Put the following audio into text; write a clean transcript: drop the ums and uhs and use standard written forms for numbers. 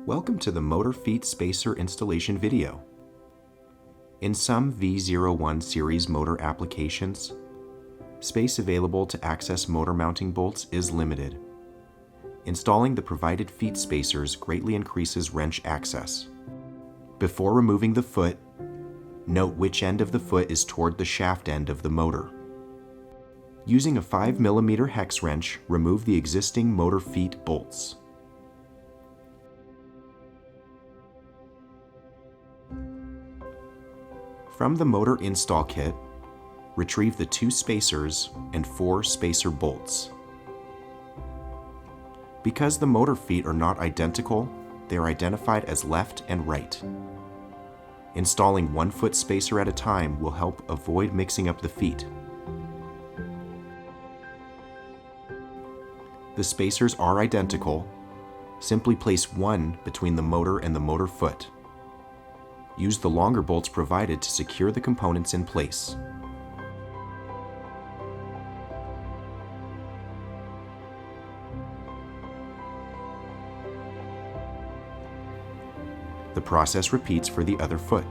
Welcome to the Motor Feet Spacer installation video. In some V01 series motor applications, space available to access motor mounting bolts is limited. Installing the provided feet spacers greatly increases wrench access. Before removing the foot, note which end of the foot is toward the shaft end of the motor. Using a 5mm hex wrench, remove the existing motor feet bolts. From the motor install kit, retrieve the 2 spacers and 4 spacer bolts. Because the motor feet are not identical, they are identified as left and right. Installing 1 foot spacer at a time will help avoid mixing up the feet. The spacers are identical. Simply place one between the motor and the motor foot. Use the longer bolts provided to secure the components in place. The process repeats for the other foot.